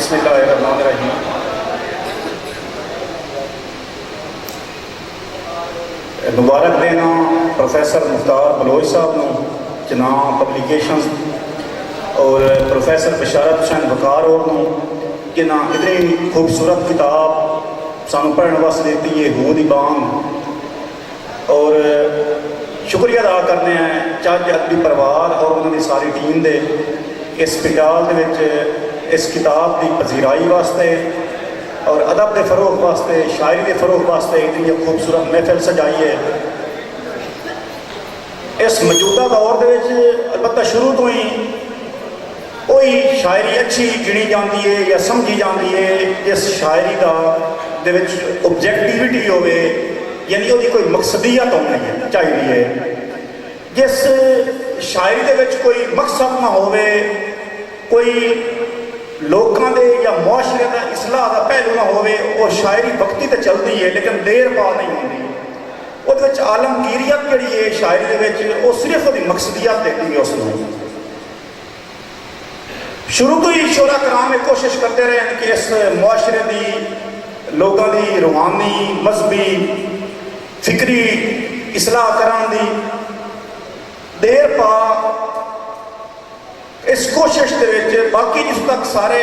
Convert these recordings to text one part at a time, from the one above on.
बिस्मिल्लाहिर्रहमानिर्रहीम। मुबारक देना professor Mukhtar Bloch साहब नूं जनाब पब्लिकेशंस और प्रोफैसर बशारत हुसैन वकार और नूं कि ना इतनी खूबसूरत किताब सानू पढ़ने वास्ते देती है हूद दी बांग। और शुक्रिया अदा करने हैं जज अदबी परिवार और उन्होंने सारी टीम दे इस पिंडाल दे विच इस किताब की पजीराई वास्ते और अदब के फरोग वास्ते शायरी के फरोग वास्ते इतनी खूबसूरत महफिल सजाई है। इस मौजूदा दौर के अलबत्ता शुरू तो ही कोई शायरी अच्छी गिनी जाती है या समझी जाती है जिस शायरी का ऑब्जैक्टिविटी होवे, यानी वो कोई मकसदियत होनी चाहिए। जिस शायरी के विच कोई मकसद ना होवे, कोई लोगों के या मुआशरे का इसलाह का पहलू ना होवे, वो शायरी वक्ती तो चलती है लेकिन देर पा नहीं होती। वो आलमगीरियत जी है शायरी के सिर्फ वो मकसदियत देती है। उसमें शुरू तो ही शोरा कराम में कोशिश करते रहे कि इस मुआशरे की लोगों की रूहानी मजहबी फिक्री इसलाह कराने की देर पा इस कोशिश के बाकी जिस तक सारे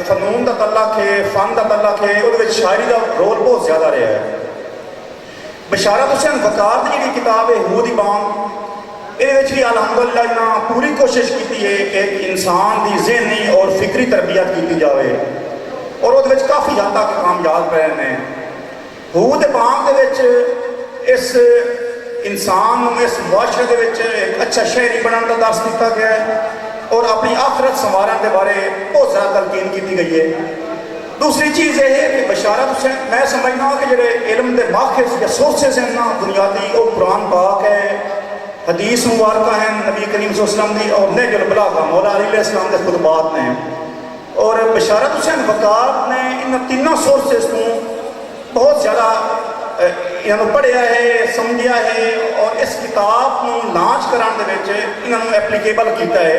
फनून का तल्लक है, फन का तल्लक है, वो शायरी का रोल बहुत ज़्यादा रहा है। बशारत हुसैन वकार की जी किताब है हूद दी बांग, ये भी अलहमदुलिल्लाह इन्हें पूरी कोशिश की है कि एक इंसान की ज़हनी और फिक्री तरबियत की जाए और वो काफ़ी हद तक कामयाब रहे हैं। हूद बांग के इस इंसान इस मुआशरे के एक अच्छा शहरी बनने का दस दिता गया है और अपनी आखरत संवारन के बारे बहुत ज़्यादा तलकीन की गई है। दूसरी चीज़ ये है कि बशारत हुसैन मैं समझना कि जो इल्म के माखिज या सोर्सेज हैं ना बुनियादी वो कुरान पाक है, हदीस मुबारक हैं नबी करीम सल्लल्लाहु अलैहि वसल्लम की और नहजुल बलागा मौला अली अलैहिस्सलाम के खुतबात ने। और बशारत हुसैन वकार ने इन तीनों सोर्सेज को बहुत ज़्यादा इन्होंने पढ़िया है, समझिया है और इस किताब को लॉन्च कराने इन्होंने एप्लीकेबल किया है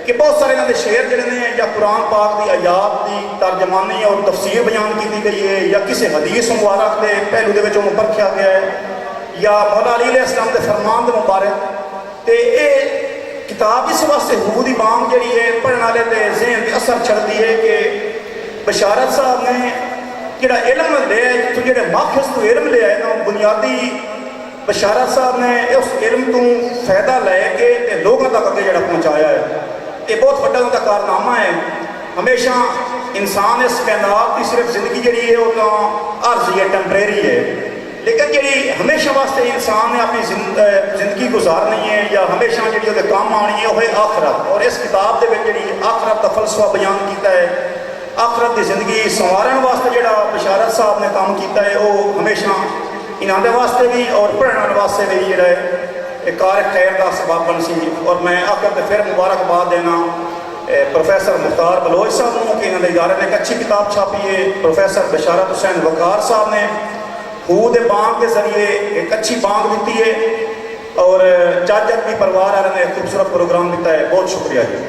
कि बहुत सारे इन्होंने शेर जोड़े ने या कुरान पाक की आयात की तर्जमानी और तफसीर बयान की गई है या किसी हदीस मुबारक के पहलू के परखा गया है या मौला अली अलैहिस्सलाम के फरमान के मुबारक। तो ये किताब इस वास्ते हूद दी बांग जी है पढ़ने वाले के ज़हन पर असर छड़ती है कि बशारत साहब ने जोड़ा इलम लिया जितों जो माखिज तो इलम लिया है ना बुनियादी बशारत साहब ने उस इलम तो फायदा लैके लोगों तक अगे जो पहुँचाया है। ये बहुत बड़ा उनका कारनामा है। हमेशा इंसान इस कायनात की सिर्फ जिंदगी जी है वो तो आर्जी है, टैंपरेरी है, लेकिन जी हमेशा वास्ते इंसान ने अपनी जिंदगी गुजारनी है या हमेशा जी काम आनी है वह आखरत। और इस किताब के जी आखरत का फलसफा बयान किया है, आखरत की जिंदगी संवारन वास्ते जो बशारत साहब ने काम किया है वो हमेशा इन्होंने वास्ते भी और पढ़ने वास्ते भी जो है कार खैर का सबब बन सी। और मैं आखिर में फिर मुबारकबाद देना प्रोफैसर मुख्तार बलोच साहब को कि इन्होंने इदारे ने एक अच्छी किताब छापी है। प्रोफैसर बशारत हुसैन वकार साहब ने हूद बांग के जरिए एक अच्छी बांग दी है और जज अदबी परिवार वाले ने खूबसूरत प्रोग्राम दिता है। बहुत शुक्रिया जी।